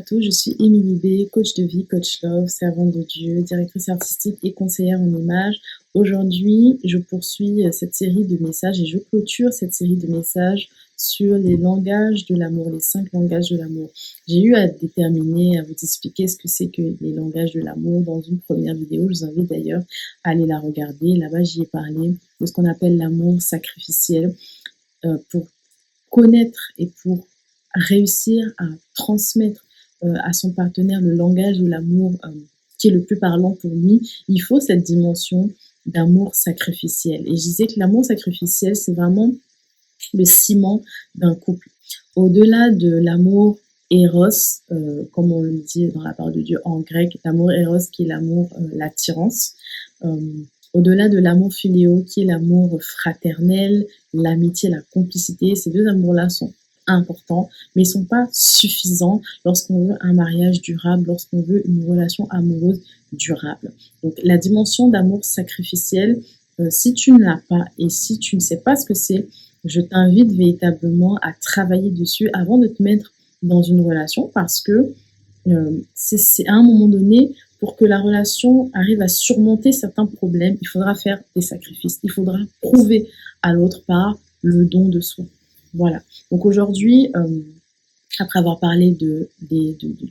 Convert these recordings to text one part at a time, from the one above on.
tous, je suis Émilie B, coach de vie, coach love, servante de Dieu, directrice artistique et conseillère en images. Aujourd'hui, je poursuis cette série de messages et je clôture cette série de messages sur les langages de l'amour, les 5 langages de l'amour. J'ai eu à déterminer, à vous expliquer ce que c'est que les langages de l'amour dans une première vidéo. Je vous invite d'ailleurs à aller la regarder. Là-bas, j'y ai parlé de ce qu'on appelle l'amour sacrificiel pour connaître et pour réussir à transmettre à son partenaire le langage de l'amour qui est le plus parlant pour lui, il faut cette dimension d'amour sacrificiel. Et je disais que l'amour sacrificiel, c'est vraiment le ciment d'un couple. Au-delà de l'amour éros, comme on le dit dans la parole de Dieu en grec, l'amour éros qui est l'amour, l'attirance, au-delà de l'amour philéo qui est l'amour fraternel, l'amitié, la complicité, ces deux amours-là sont importants, mais ils ne sont pas suffisants lorsqu'on veut un mariage durable, lorsqu'on veut une relation amoureuse durable. Donc la dimension d'amour sacrificiel, si tu ne l'as pas et si tu ne sais pas ce que c'est, je t'invite véritablement à travailler dessus avant de te mettre dans une relation parce que c'est à un moment donné, pour que la relation arrive à surmonter certains problèmes, il faudra faire des sacrifices, il faudra prouver à l'autre par le don de soi. Voilà. Donc aujourd'hui, après avoir parlé du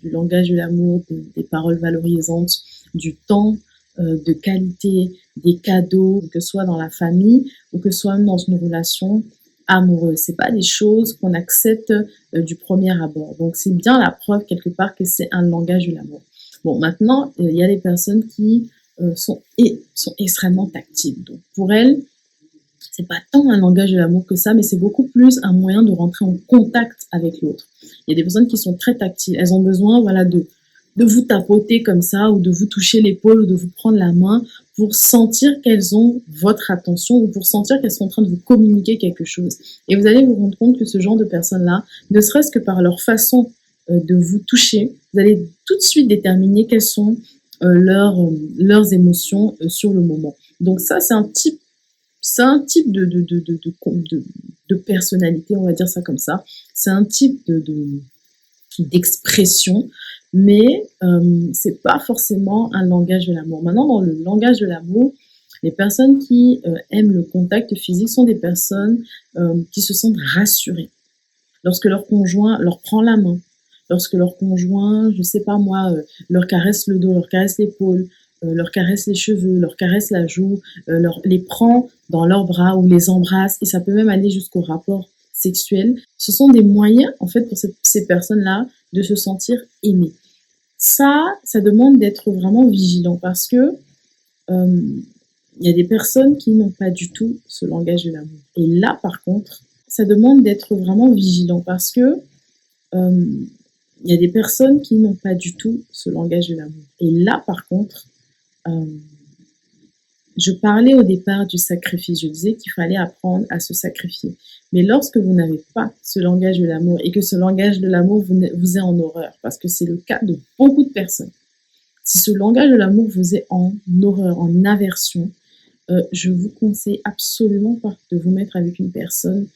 langage de l'amour, des paroles valorisantes, du temps, de qualité, des cadeaux, que ce soit dans la famille ou que ce soit même dans une relation amoureuse. C'est pas des choses qu'on accepte du premier abord. Donc c'est bien la preuve quelque part que c'est un langage de l'amour. Bon, maintenant, il y a des personnes qui sont extrêmement tactiles. Donc pour elles, c'est pas tant un langage de l'amour que ça, mais c'est beaucoup plus un moyen de rentrer en contact avec l'autre. Il y a des personnes qui sont très tactiles. Elles ont besoin, voilà, de vous tapoter comme ça, ou de vous toucher l'épaule, ou de vous prendre la main pour sentir qu'elles ont votre attention, ou pour sentir qu'elles sont en train de vous communiquer quelque chose. Et vous allez vous rendre compte que ce genre de personnes-là, ne serait-ce que par leur façon de vous toucher, vous allez tout de suite déterminer quelles sont leurs émotions sur le moment. Donc ça, c'est un type de personnalité, on va dire ça comme ça. C'est un type d'expression, mais c'est pas forcément un langage de l'amour. Maintenant, dans le langage de l'amour, les personnes qui aiment le contact physique sont des personnes qui se sentent rassurées. Lorsque leur conjoint leur prend la main, lorsque leur conjoint, je sais pas moi, leur caresse le dos, leur caresse l'épaule, leur caresse les cheveux, leur caresse la joue, les prend dans leurs bras ou les embrasse, et ça peut même aller jusqu'au rapport sexuel. Ce sont des moyens, en fait, pour ces personnes-là de se sentir aimées. Ça demande d'être vraiment vigilant parce que il y a des personnes qui n'ont pas du tout ce langage de l'amour. Et là, par contre, ça demande d'être vraiment vigilant parce que il y a des personnes qui n'ont pas du tout ce langage de l'amour. Et là, par contre, je parlais au départ du sacrifice. Je disais qu'il fallait apprendre à se sacrifier. Mais lorsque vous n'avez pas ce langage de l'amour et que ce langage de l'amour vous est en horreur, parce que c'est le cas de beaucoup de personnes, si ce langage de l'amour vous est en horreur, en aversion, je vous conseille absolument pas de vous mettre avec une personne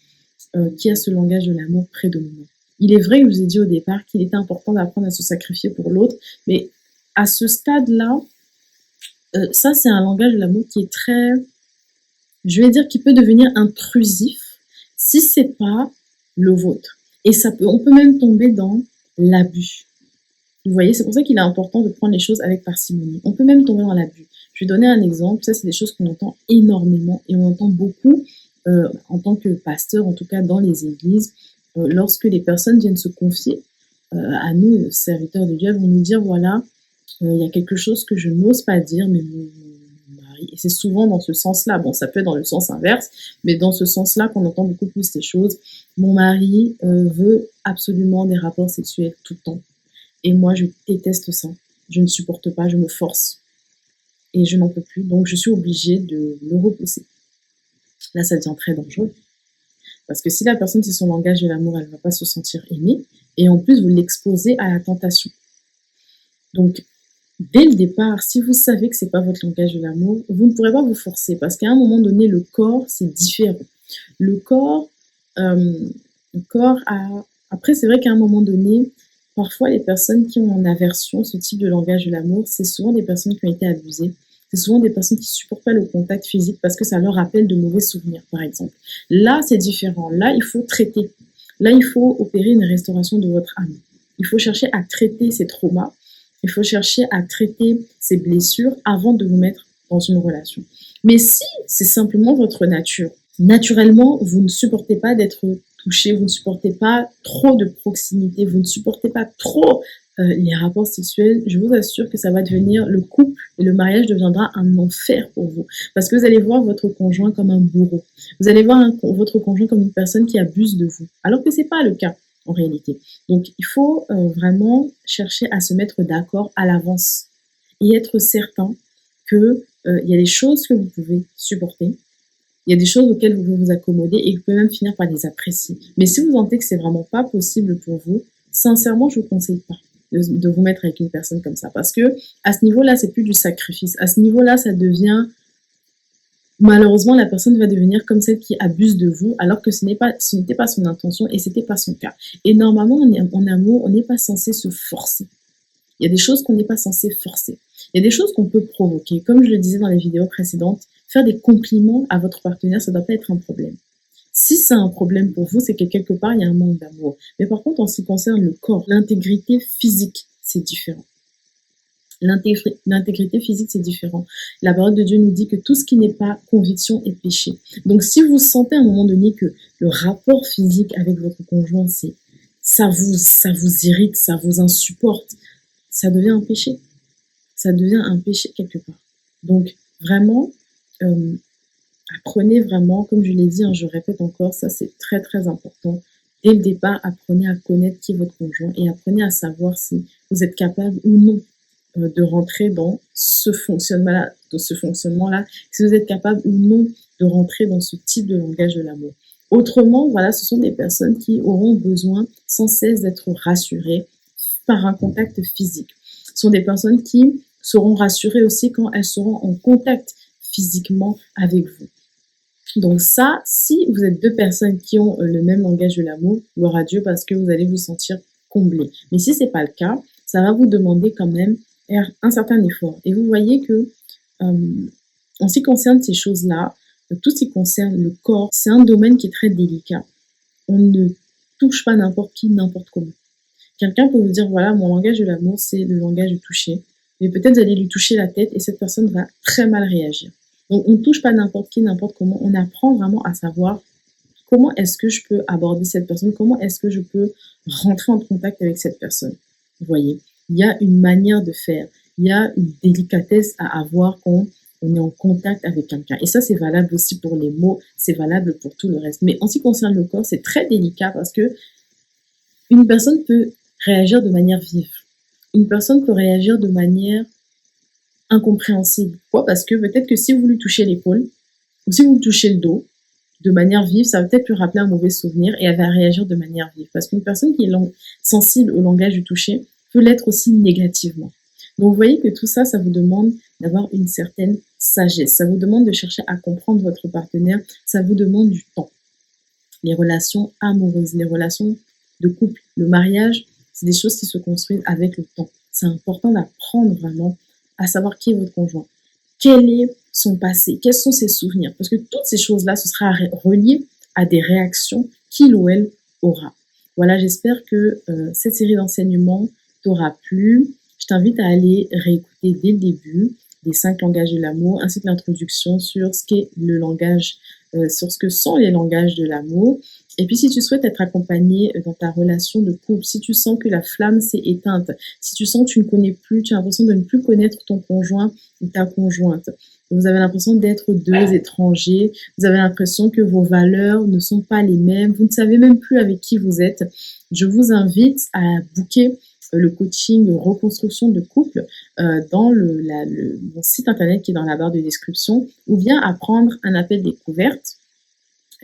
qui a ce langage de l'amour prédominant. Il est vrai que je vous ai dit au départ qu'il était important d'apprendre à se sacrifier pour l'autre, mais à ce stade-là, ça c'est un langage de l'amour qui est très, je vais dire, qui peut devenir intrusif si c'est pas le vôtre. Et on peut même tomber dans l'abus. Vous voyez, c'est pour ça qu'il est important de prendre les choses avec parcimonie. On peut même tomber dans l'abus. Je vais donner un exemple. Ça, c'est des choses qu'on entend énormément et on entend beaucoup en tant que pasteur, en tout cas dans les églises, lorsque les personnes viennent se confier à nous, serviteurs de Dieu, vont nous dire, voilà, il y a quelque chose que je n'ose pas dire, mais mon mari, et c'est souvent dans ce sens-là, bon, ça peut être dans le sens inverse, mais dans ce sens-là qu'on entend beaucoup plus ces choses. Mon mari veut absolument des rapports sexuels tout le temps. Et moi, je déteste ça. Je ne supporte pas, je me force. Et je n'en peux plus, donc je suis obligée de le repousser. Là, ça devient très dangereux. Parce que si la personne, c'est son langage de l'amour, elle ne va pas se sentir aimée. Et en plus, vous l'exposez à la tentation. Donc, dès le départ, si vous savez que ce n'est pas votre langage de l'amour, vous ne pourrez pas vous forcer. Parce qu'à un moment donné, le corps, c'est différent. Le corps a... Après, c'est vrai qu'à un moment donné, parfois les personnes qui ont en aversion ce type de langage de l'amour, c'est souvent des personnes qui ont été abusées. C'est souvent des personnes qui ne supportent pas le contact physique parce que ça leur rappelle de mauvais souvenirs, par exemple. Là, c'est différent. Là, il faut traiter. Là, il faut opérer une restauration de votre âme. Il faut chercher à traiter ces traumas. Il faut chercher à traiter ces blessures avant de vous mettre dans une relation. Mais si c'est simplement votre nature, naturellement, vous ne supportez pas d'être touché, vous ne supportez pas trop de proximité, vous ne supportez pas trop les rapports sexuels, je vous assure que ça va devenir, le couple et le mariage deviendra un enfer pour vous. Parce que vous allez voir votre conjoint comme un bourreau. Vous allez voir votre conjoint comme une personne qui abuse de vous. Alors que c'est pas le cas en réalité. Donc il faut vraiment chercher à se mettre d'accord à l'avance et être certain que il y a des choses que vous pouvez supporter. Il y a des choses auxquelles vous pouvez vous accommoder et vous pouvez même finir par les apprécier. Mais si vous sentez que c'est vraiment pas possible pour vous, sincèrement, je vous conseille pas de vous mettre avec une personne comme ça. Parce que à ce niveau-là, c'est plus du sacrifice. À ce niveau-là, ça devient, malheureusement, la personne va devenir comme celle qui abuse de vous, alors que ce n'était pas son intention et c'était pas son cas. Et normalement, en amour, on n'est pas censé se forcer. Il y a des choses qu'on n'est pas censé forcer. Il y a des choses qu'on peut provoquer. Comme je le disais dans les vidéos précédentes, faire des compliments à votre partenaire, ça ne doit pas être un problème. Si c'est un problème pour vous, c'est que quelque part, il y a un manque d'amour. Mais par contre, en ce qui concerne le corps, l'intégrité physique, c'est différent. L'intégrité physique, c'est différent. La parole de Dieu nous dit que tout ce qui n'est pas conviction est péché. Donc, si vous sentez à un moment donné que le rapport physique avec votre conjoint, ça vous irrite, ça vous insupporte, ça devient un péché. Ça devient un péché quelque part. Donc, vraiment, apprenez vraiment, comme je l'ai dit, je répète encore, ça c'est très très important. Dès le départ, apprenez à connaître qui est votre conjoint et apprenez à savoir si vous êtes capable ou non de rentrer dans ce fonctionnement-là, si vous êtes capable ou non de rentrer dans ce type de langage de l'amour. Autrement, voilà, ce sont des personnes qui auront besoin sans cesse d'être rassurées par un contact physique. Ce sont des personnes qui seront rassurées aussi quand elles seront en contact physiquement avec vous. Donc ça, si vous êtes deux personnes qui ont le même langage de l'amour, gloire à Dieu parce que vous allez vous sentir comblés. Mais si c'est pas le cas, ça va vous demander quand même un certain effort. Et vous voyez que en ce qui concerne ces choses-là, tout ce qui concerne le corps, c'est un domaine qui est très délicat. On ne touche pas n'importe qui, n'importe comment. Quelqu'un peut vous dire, voilà, mon langage de l'amour, c'est le langage du toucher. Mais peut-être vous allez lui toucher la tête et cette personne va très mal réagir. Donc, on ne touche pas n'importe qui, n'importe comment. On apprend vraiment à savoir comment est-ce que je peux aborder cette personne, comment est-ce que je peux rentrer en contact avec cette personne. Vous voyez, il y a une manière de faire, il y a une délicatesse à avoir quand on est en contact avec quelqu'un. Et ça, c'est valable aussi pour les mots, c'est valable pour tout le reste. Mais en ce qui concerne le corps, c'est très délicat parce que une personne peut réagir de manière vive. Une personne peut réagir de manière incompréhensible. Pourquoi? Parce que peut-être que si vous lui touchez l'épaule, ou si vous lui touchez le dos, de manière vive, ça va peut-être lui rappeler un mauvais souvenir et elle va réagir de manière vive. Parce qu'une personne qui est sensible au langage du toucher peut l'être aussi négativement. Donc vous voyez que tout ça, ça vous demande d'avoir une certaine sagesse. Ça vous demande de chercher à comprendre votre partenaire. Ça vous demande du temps. Les relations amoureuses, les relations de couple, le mariage, c'est des choses qui se construisent avec le temps. C'est important d'apprendre vraiment à savoir qui est votre conjoint. Quel est son passé? Quels sont ses souvenirs? Parce que toutes ces choses-là, ce sera relié à des réactions qu'il ou elle aura. Voilà, j'espère que cette série d'enseignements t'aura plu. Je t'invite à aller réécouter dès le début les 5 langages de l'amour, ainsi que l'introduction sur ce qu'est le langage, sur ce que sont les langages de l'amour. Et puis, si tu souhaites être accompagné dans ta relation de couple, si tu sens que la flamme s'est éteinte, si tu sens que tu ne connais plus, tu as l'impression de ne plus connaître ton conjoint ou ta conjointe, vous avez l'impression d'être deux étrangers, vous avez l'impression que vos valeurs ne sont pas les mêmes, vous ne savez même plus avec qui vous êtes, je vous invite à booker le coaching reconstruction de couple dans mon site internet qui est dans la barre de description, ou bien à prendre un appel découverte.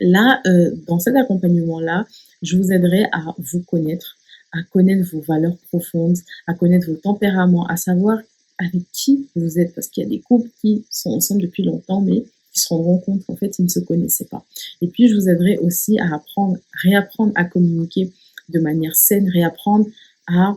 Là, dans cet accompagnement-là, je vous aiderai à vous connaître, à connaître vos valeurs profondes, à connaître vos tempéraments, à savoir avec qui vous êtes, parce qu'il y a des couples qui sont ensemble depuis longtemps, mais qui se rendront compte qu'en fait, ils ne se connaissaient pas. Et puis, je vous aiderai aussi à réapprendre à communiquer de manière saine, réapprendre à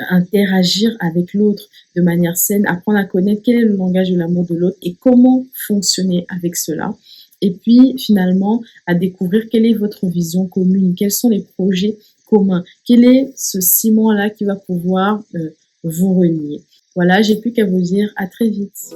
interagir avec l'autre de manière saine, apprendre à connaître quel est le langage de l'amour de l'autre et comment fonctionner avec cela. Et puis finalement, à découvrir quelle est votre vision commune, quels sont les projets communs, quel est ce ciment-là qui va pouvoir vous relier. Voilà, j'ai plus qu'à vous dire à très vite.